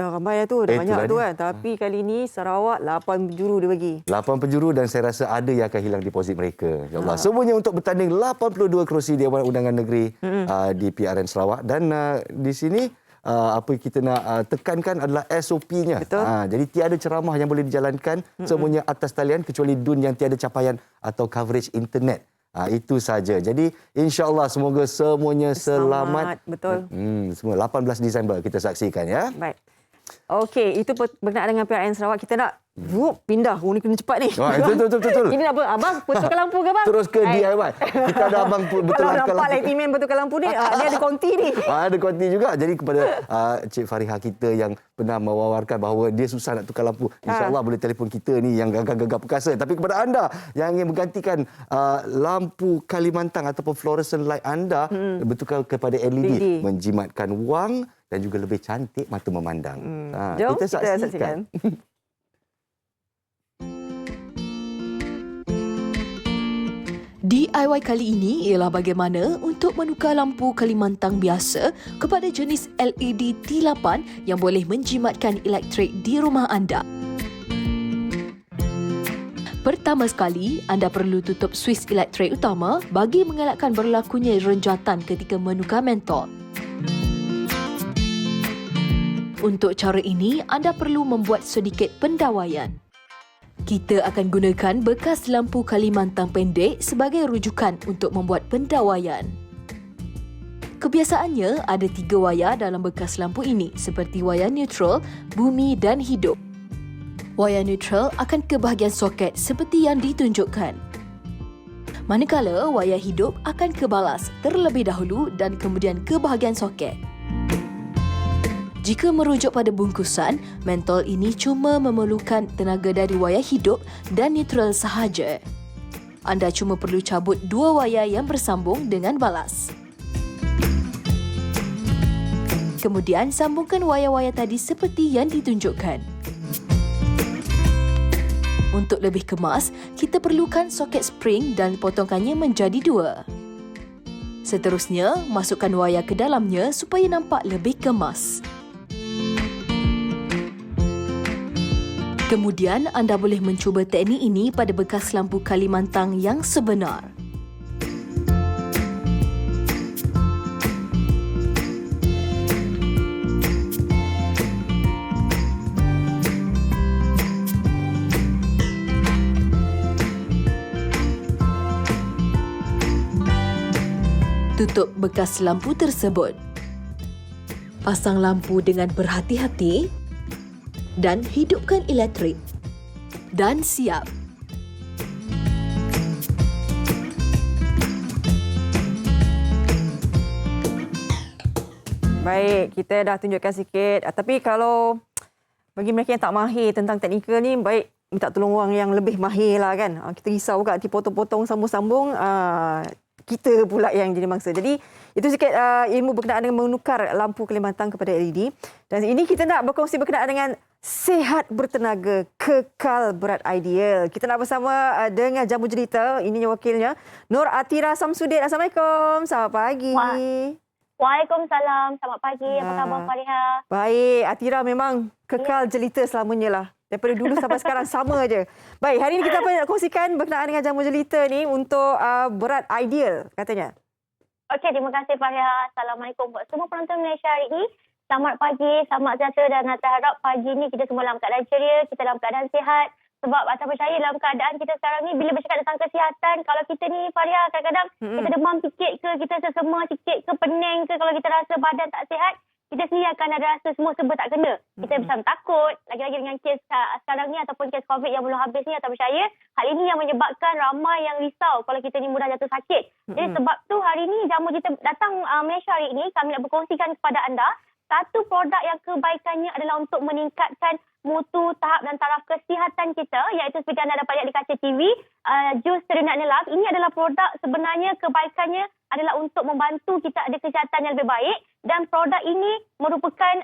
ramai tu, dah banyak tu kan. Tapi kali ini Sarawak 8 penjuru dia bagi. 8 penjuru dan saya rasa ada yang akan hilang deposit mereka. InsyaAllah. Semuanya untuk bertanding 82 kerusi Dewan Undangan Negeri di PRN Sarawak. Dan di sini apa yang kita nak tekankan adalah SOP-nya. Jadi tiada ceramah yang boleh dijalankan. Semuanya atas talian kecuali DUN yang tiada capaian atau coverage internet. Itu saja. Jadi insya-Allah semoga semuanya selamat. Betul. Semua 18 Disember kita saksikan ya. Baik. Okey, itu berkenaan dengan PRN Sarawak. Kita nak pindah. Ni kena cepat ni. Betul. Ini apa? Abang betulkan lampu ke bang? Terus ke DIY. Kita ada abang betulkan lampu. Kalau nampak lighting betulkan lampu ni, dia ada konti ni. Ada konti juga. Jadi kepada Cik Fariha kita yang pernah mewawarkan bahawa dia susah nak tukar lampu, insya-Allah boleh telefon kita ni yang gagah-gagah perkasa. Tapi kepada anda yang ingin menggantikan lampu Kalimantan ataupun fluorescent light anda, betulkan kepada LED, menjimatkan wang dan juga lebih cantik mata memandang. Jom kita saksikan. DIY kali ini ialah bagaimana untuk menukar lampu Kalimantan biasa kepada jenis LED T8 yang boleh menjimatkan elektrik di rumah anda. Pertama sekali, anda perlu tutup suis elektrik utama bagi mengelakkan berlakunya renjatan ketika menukar mentol. Untuk cara ini, anda perlu membuat sedikit pendawaian. Kita akan gunakan bekas lampu Kalimantan pendek sebagai rujukan untuk membuat pendawaian. Kebiasaannya, ada 3 wayar dalam bekas lampu ini seperti wayar neutral, bumi dan hidup. Wayar neutral akan ke bahagian soket seperti yang ditunjukkan. Manakala wayar hidup akan ke balas terlebih dahulu dan kemudian ke bahagian soket. Jika merujuk pada bungkusan, mentol ini cuma memerlukan tenaga dari wayar hidup dan neutral sahaja. Anda cuma perlu cabut 2 wayar yang bersambung dengan balas. Kemudian sambungkan wayar-wayar tadi seperti yang ditunjukkan. Untuk lebih kemas, kita perlukan soket spring dan potongkannya menjadi 2. Seterusnya, masukkan wayar ke dalamnya supaya nampak lebih kemas. Kemudian, anda boleh mencuba teknik ini pada bekas lampu Kalimantan yang sebenar. Tutup bekas lampu tersebut. Pasang lampu dengan berhati-hati dan hidupkan elektrik. Dan siap. Baik, kita dah tunjukkan sikit. Tapi kalau bagi mereka yang tak mahir tentang teknikal ni, baik minta tolong orang yang lebih mahir lah kan. Kita risau kat dipotong-potong, sambung-sambung. Kita pula yang jadi mangsa. Jadi itu sikit ilmu berkenaan dengan menukar lampu Kalimantan kepada LED. Dan ini kita nak berkongsi berkenaan dengan Sihat bertenaga, kekal berat ideal. Kita nak bersama dengan jamu jelita, ininya wakilnya, Nur Atira Samsudin. Assalamualaikum. Selamat pagi. Waalaikumsalam. Selamat pagi. Apa khabar Fariha? Baik, Atira memang kekal jelita selamanya lah. Daripada dulu sampai sekarang sama aja. Baik, hari ini kita nak kongsikan berkenaan dengan jamu jelita ni untuk berat ideal katanya. Okey, terima kasih Fariha. Assalamualaikum buat semua penonton Malaysia hari ini. Selamat pagi, selamat sejahtera dan saya harap pagi ni kita semua dalam keadaan ceria, kita dalam keadaan sihat. Sebab saya percaya dalam keadaan kita sekarang ni bila bercakap tentang kesihatan, kalau kita ni Fariha kadang-kadang kita demam sikit ke, kita sesema sikit ke, pening ke, kalau kita rasa badan tak sihat, kita sendiri akan ada rasa semua serba tak kena. Kita bersama takut, lagi-lagi dengan kes sekarang ni ataupun kes COVID yang belum habis ni, saya percaya hal ini yang menyebabkan ramai yang risau kalau kita ni mudah jatuh sakit. Jadi sebab tu hari ni jamu kita datang Malaysia hari ini, kami nak berkongsikan kepada anda satu produk yang kebaikannya adalah untuk meningkatkan mutu, tahap dan taraf kesihatan kita, iaitu seperti anda dapat lihat di kaca TV, jus Serenat Nelaf. Ini adalah produk sebenarnya kebaikannya adalah untuk membantu kita ada kesihatan yang lebih baik, dan produk ini merupakan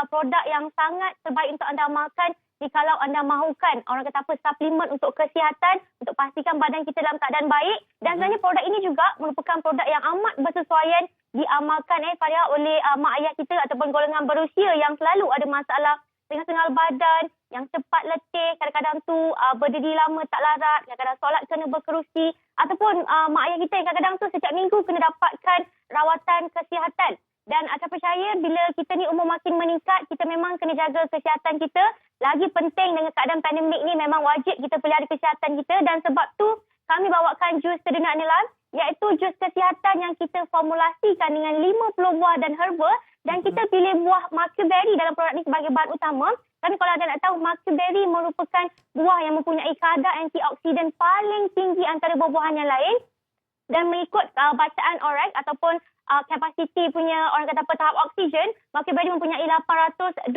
produk yang sangat terbaik untuk anda amalkan jikalau anda mahukan orang kata apa suplemen untuk kesihatan, untuk pastikan badan kita dalam keadaan baik. Dan sebenarnya produk ini juga merupakan produk yang amat bersesuaian diamalkan Fariha oleh mak ayah kita ataupun golongan berusia yang selalu ada masalah dengan sengal badan, yang cepat letih, kadang-kadang tu berdiri lama tak larat, kadang-kadang solat kena berkerusi, ataupun mak ayah kita yang kadang-kadang tu setiap minggu kena dapatkan rawatan kesihatan. Dan saya percaya bila kita ni umur makin meningkat, kita memang kena jaga kesihatan kita. Lagi penting dengan keadaan pandemik ni, memang wajib kita pelihara kesihatan kita, dan sebab tu kami bawakan jus Serenat Nelaf, iaitu jus kesihatan yang kita formulasikan dengan 50 buah dan herba, dan kita pilih buah mulberry dalam produk ini sebagai bahan utama. Tapi kalau anda nak tahu, mulberry merupakan buah yang mempunyai kadar antioksidan paling tinggi antara buah-buahan yang lain, dan mengikut bacaan ORAC ataupun kapasiti punya orang kata apa tahap oksigen, mulberry mempunyai 820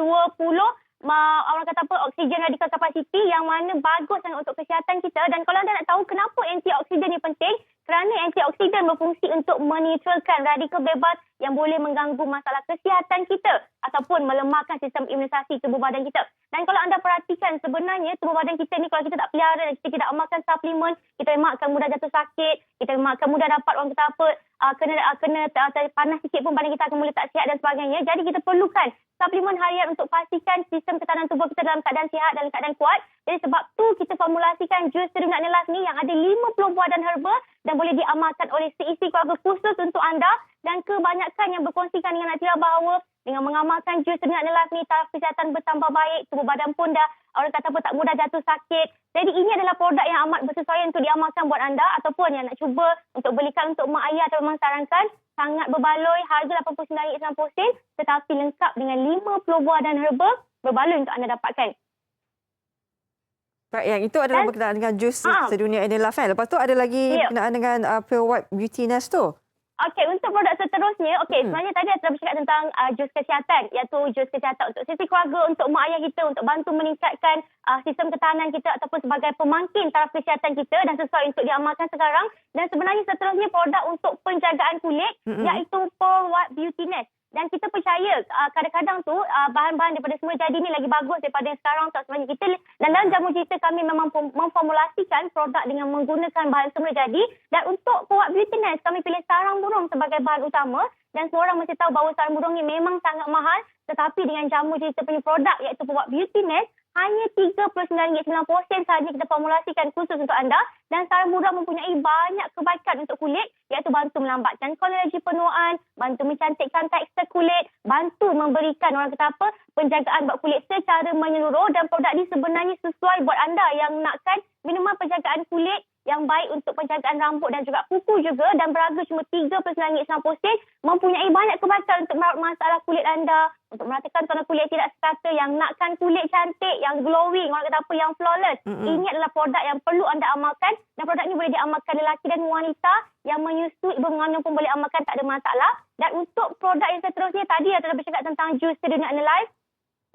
orang kata apa oksigen radikal capacity yang mana bagus sangat untuk kesihatan kita. Dan kalau anda nak tahu kenapa antioksidan ni penting, kerana antioksidan berfungsi untuk menetralkan radikal bebas yang boleh mengganggu masalah kesihatan kita ataupun melemahkan sistem imunisasi tubuh badan kita. Dan kalau anda perhatikan, sebenarnya tubuh badan kita ni kalau kita tak pelihara dan kita tidak amalkan suplemen, kita memang akan mudah jatuh sakit, kita memang akan mudah dapat orang kata apa kena panas sikit pun badan kita akan mula tak sihat dan sebagainya. Jadi kita perlukan suplemen harian untuk pastikan sistem ketahanan tubuh kita dalam keadaan sihat, dalam keadaan kuat. Jadi sebab tu kita formulasikan jus Serenat Nelaf ni yang ada 50 buah dan herba dan boleh diamalkan oleh seisi keluarga khusus untuk anda. Dan kebanyakan yang berkongsikan dengan Atira bahawa dengan mengamalkan jus Serenat Nelaf ni, taraf kesihatan bertambah baik, tubuh badan pun dah orang kata apa tak mudah jatuh sakit. Jadi ini adalah produk yang amat bersesuaian untuk diamalkan buat anda ataupun yang nak cuba untuk belikan untuk mak ayah atau memang sarankan. Sangat berbaloi, harga RM89.90 tetapi lengkap dengan 50 buah dan herba berbaloi untuk anda dapatkan. Baik, yang itu adalah berkenaan dengan jus Sedunia Nelaf. Lepas tu ada lagi berkenaan dengan Pure White Beauty Nest tu. Okey, untuk produk seterusnya, sebenarnya tadi saya bercakap tentang jus kesihatan, iaitu jus kesihatan untuk sisi keluarga, untuk mak ayah kita, untuk bantu meningkatkan sistem ketahanan kita ataupun sebagai pemangkin taraf kesihatan kita dan sesuai untuk diamalkan sekarang. Dan sebenarnya seterusnya produk untuk penjagaan kulit, iaitu Pure White Beauty Nest. Dan kita percaya kadang-kadang tu bahan-bahan daripada semula jadi ni lagi bagus daripada yang sekarang. Tak sebenarnya kita dan dalam jamu cerita kami memang memformulasikan produk dengan menggunakan bahan semula jadi. Dan untuk Pure White Beauty Nest kami pilih sarang burung sebagai bahan utama. Dan semua orang mesti tahu bahawa sarang burung ni memang sangat mahal. Tetapi dengan jamu cerita punya produk iaitu Pure White Beauty Nest, hanya RM39.90 sahaja kita formulasikan khusus untuk anda. Dan sarang burung mempunyai banyak kebaikan untuk kulit, iaitu bantu melambatkan kolagen penuaan, bantu mencantikkan tekstur kulit, bantu memberikan orang kata apa penjagaan buat kulit secara menyeluruh. Dan produk ini sebenarnya sesuai buat anda yang nakkan minuman penjagaan kulit yang baik untuk penjagaan rambut dan juga kuku juga, dan berharga cuma RM39.90, mempunyai banyak kebaikan untuk merawat masalah kulit anda, untuk meratakan tona kulit tidak sekata, yang nakkan kulit cantik, yang glowing, orang kata apa, yang flawless. Ini adalah produk yang perlu anda amalkan, dan produk ini boleh diamalkan lelaki dan wanita yang menyusui, ibu mengandung pun boleh amalkan, tak ada masalah. Dan untuk produk yang seterusnya, tadi saya telah bercakap tentang jus Serenat Nelaf,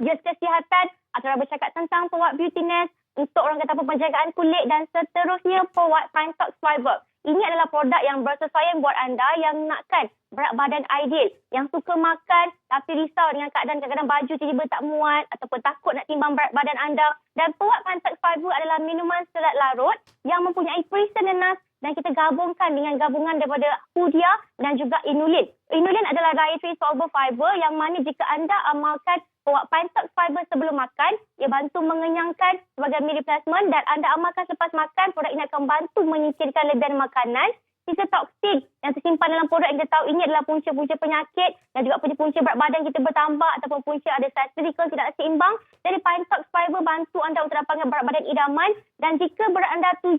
jus kesihatan, atau bercakap tentang Pure White Beauty Nest untuk orang kata apa penjagaan kulit, dan seterusnya Pure White Fine Talk Fiber. Ini adalah produk yang bersesuaian buat anda yang nakkan berat badan ideal. Yang suka makan tapi risau dengan keadaan kadang-kadang baju tiba-tiba tak muat ataupun takut nak timbang berat badan anda. Dan Puak Pantak Fiber adalah minuman serat larut yang mempunyai perisa nenas dan kita gabungkan dengan gabungan daripada Hudia dan juga Inulin. Inulin adalah dietary soluble fiber yang mana jika anda amalkan Puak Pantak Fiber sebelum makan, ia bantu mengenyangkan sebagai meal replacement dan anda amalkan selepas makan, produk ini akan bantu menyingkirkan lebihan makanan. Sisa toksin yang tersimpan dalam produk yang kita tahu ini adalah punca-punca penyakit dan juga punca-punca berat badan kita bertambah ataupun punca ada saiz critical tidak seimbang. Jadi Pantox Fiber bantu anda untuk dapatkan berat badan idaman dan jika berat anda 70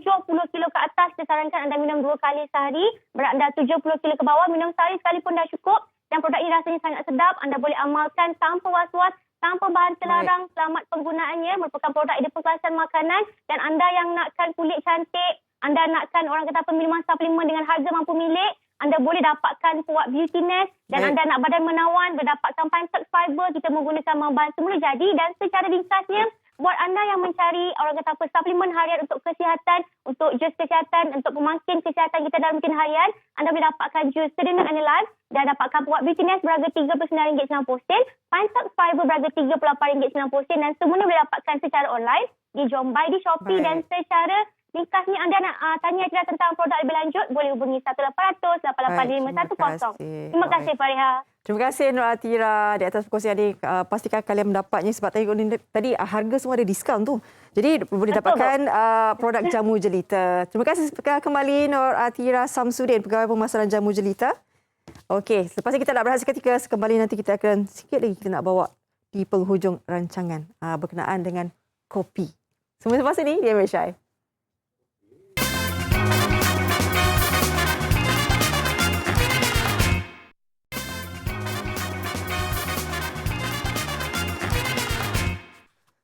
kilo ke atas, kita sarankan anda minum 2 kali sehari. Berat anda 70 kilo ke bawah, minum sehari sekali pun dah cukup. Dan produk ini rasanya sangat sedap, anda boleh amalkan tanpa was-was, tanpa bahan terlarang. Selamat penggunaannya, merupakan produk ideal perkelasan makanan dan anda yang nakkan kulit cantik, anda nakkan orang kata minuman suplemen dengan harga mampu milik, anda boleh dapatkan Puak Beauty Nest dan anda nak badan menawan, berdapatkan Pantox Fiber, kita menggunakan membantu mula jadi. Dan secara ringkasnya, buat anda yang mencari orang kata suplemen harian untuk kesihatan, untuk jus kesihatan, untuk pemangkin kesihatan kita dalam rutin harian, anda boleh dapatkan jus Serena Analyze dan dapatkan Puak Beauty Nest berharga RM39.90, Pantox Fiber berharga RM38.90 dan semuanya boleh dapatkan secara online di Jombai, di Shopee. Dan secara ringkasnya anda nak tanya tentang produk lebih lanjut, boleh hubungi 1800-885110. Terima kasih Fariha. Terima kasih Nur Atira di atas perkongsian ini. Pastikan kalian mendapatnya sebab tadi harga semua ada diskaun tu. Jadi boleh dapatkan produk jamu jelita. Terima kasih kembali Nur Atira Samsudin, Pegawai Pemasaran Jamu Jelita. Okey, selepas ini kita nak berehat seketika. Kembali nanti kita akan sikit lagi kita nak bawa di penghujung rancangan berkenaan dengan kopi. Semua selepas ini di MHI.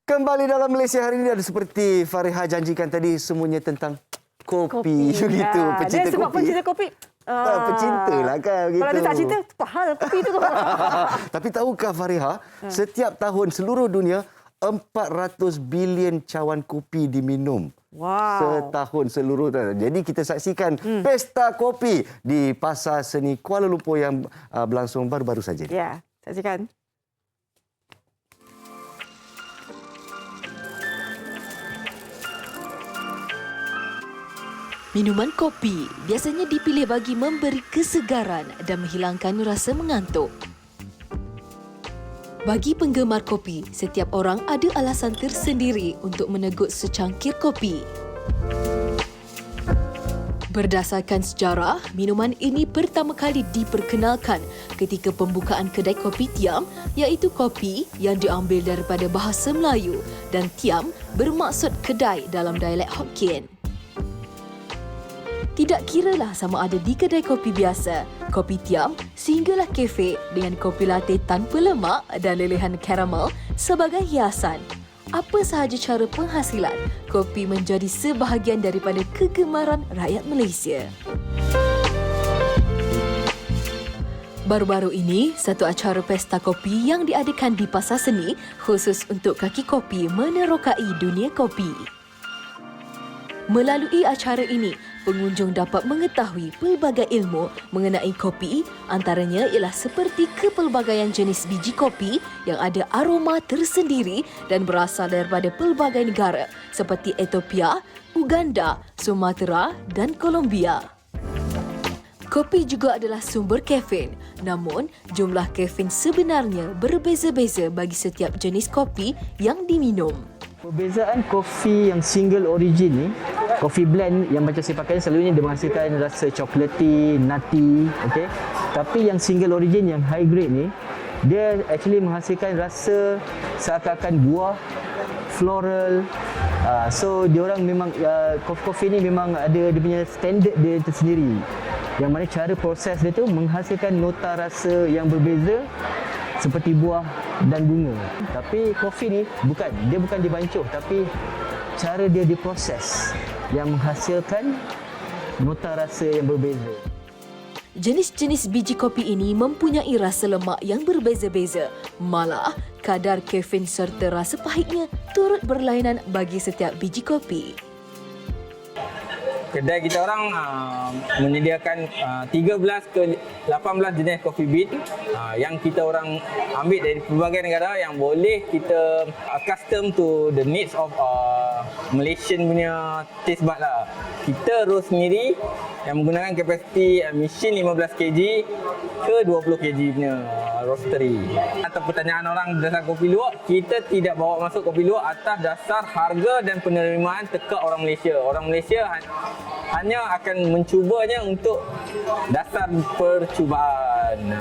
Kembali dalam Malaysia hari ini ada seperti Fariha janjikan tadi semuanya tentang kopi begitu. Ya. Pecinta dan sebab kopi. pencinta kopi. Pecinta lah kan begitu. Kalau dia tak cinta, pahal kopi tu. Tapi tahukah Fariha, setiap tahun seluruh dunia 400 bilion cawan kopi diminum. Wow. Setahun seluruh. Jadi kita saksikan pesta kopi di Pasar Seni Kuala Lumpur yang berlangsung baru-baru saja. Ya, saksikan. Minuman kopi biasanya dipilih bagi memberi kesegaran dan menghilangkan rasa mengantuk. Bagi penggemar kopi, setiap orang ada alasan tersendiri untuk menegut secangkir kopi. Berdasarkan sejarah, minuman ini pertama kali diperkenalkan ketika pembukaan kedai kopi tiam, iaitu kopi yang diambil daripada bahasa Melayu dan tiam bermaksud kedai dalam dialek Hokkien. Tidak kiralah sama ada di kedai kopi biasa, kopi tiam, sehinggalah kafe dengan kopi latte tanpa lemak dan lelehan karamel sebagai hiasan. Apa sahaja cara penghasilan, kopi menjadi sebahagian daripada kegemaran rakyat Malaysia. Baru-baru ini, satu acara pesta kopi yang diadakan di Pasar Seni khusus untuk kaki kopi menerokai dunia kopi. Melalui acara ini, pengunjung dapat mengetahui pelbagai ilmu mengenai kopi, antaranya ialah seperti kepelbagaian jenis biji kopi yang ada aroma tersendiri dan berasal daripada pelbagai negara seperti Ethiopia, Uganda, Sumatera dan Colombia. Kopi juga adalah sumber kafein, namun jumlah kafein sebenarnya berbeza-beza bagi setiap jenis kopi yang diminum. Perbezaan kopi yang single origin ni, kopi blend yang macam saya pakai selalunya dia menghasilkan rasa chocolatey, nutty, okey. Tapi yang single origin yang high grade ni, dia actually menghasilkan rasa seakan-akan buah, floral. So diorang memang kopi ni memang ada dia punya standard dia tersendiri. Yang mana cara proses dia tu menghasilkan nota rasa yang berbeza seperti buah dan bunga. Tapi kopi ni bukan dibancuh, tapi cara dia diproses yang menghasilkan nota rasa yang berbeza. Jenis-jenis biji kopi ini mempunyai rasa lemak yang berbeza-beza. Malah, kadar kafein serta rasa pahitnya turut berlainan bagi setiap biji kopi. kedai kita orang menyediakan 13 ke 18 jenis coffee bean yang kita orang ambil dari pelbagai negara yang boleh kita custom to the needs of Malaysian punya taste bud lah. Kita roast sendiri yang menggunakan kapasiti mesin 15 kg ke 20 kg punya roastery. Atau pertanyaan orang dasar kopi luwak, kita tidak bawa masuk kopi luwak atas dasar harga dan penerimaan teka orang Malaysia. Orang Malaysia hanya akan mencubanya untuk dasar percubaan.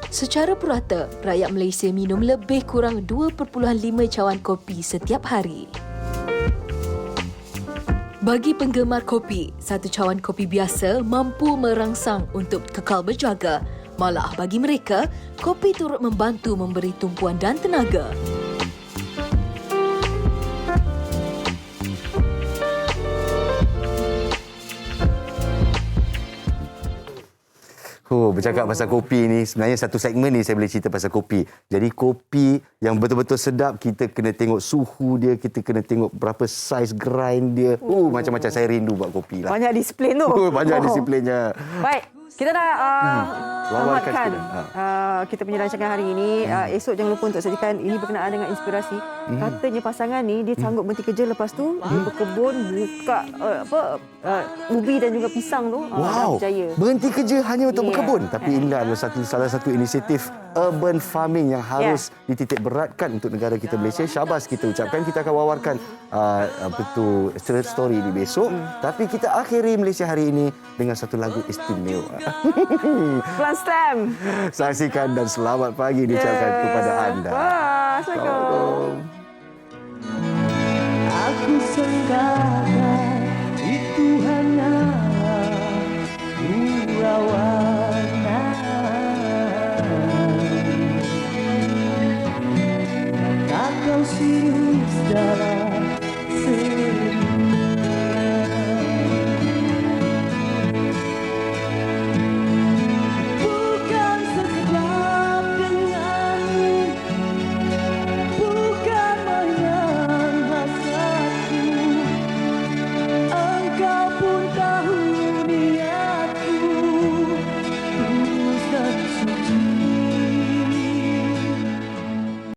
Secara purata, rakyat Malaysia minum lebih kurang 2.5 cawan kopi setiap hari. Bagi penggemar kopi, satu cawan kopi biasa mampu merangsang untuk kekal berjaga. Malah bagi mereka, kopi turut membantu memberi tumpuan dan tenaga. Bercakap pasal kopi ni, sebenarnya satu segmen ni saya boleh cerita pasal kopi. Jadi kopi yang betul-betul sedap, kita kena tengok suhu dia, kita kena tengok berapa saiz grind dia. Macam-macam, saya rindu buat kopi lah. Banyak disiplin tu. Banyak disiplinnya. Baik, kita dah Wawarkan tamatkan kita. kita punya rancangan hari ini. Esok jangan lupa untuk sajikan ini berkenaan dengan inspirasi. Katanya pasangan ni dia sanggup berhenti kerja, lepas tu dia berkebun, buka ubi dan juga pisang tu. Wow, berjaya. berhenti kerja hanya untuk berkebun. Tapi inilah adalah salah satu inisiatif urban farming yang harus dititik beratkan untuk negara kita Malaysia. Syabas kita ucapkan. Kita akan wawarkan story ini besok. Tapi kita akhiri Malaysia hari ini dengan satu lagu istimewa. Kumpulan Slam. Saksikan dan selamat pagi diucapkan kepada anda. Assalamualaikum. Aku sengaja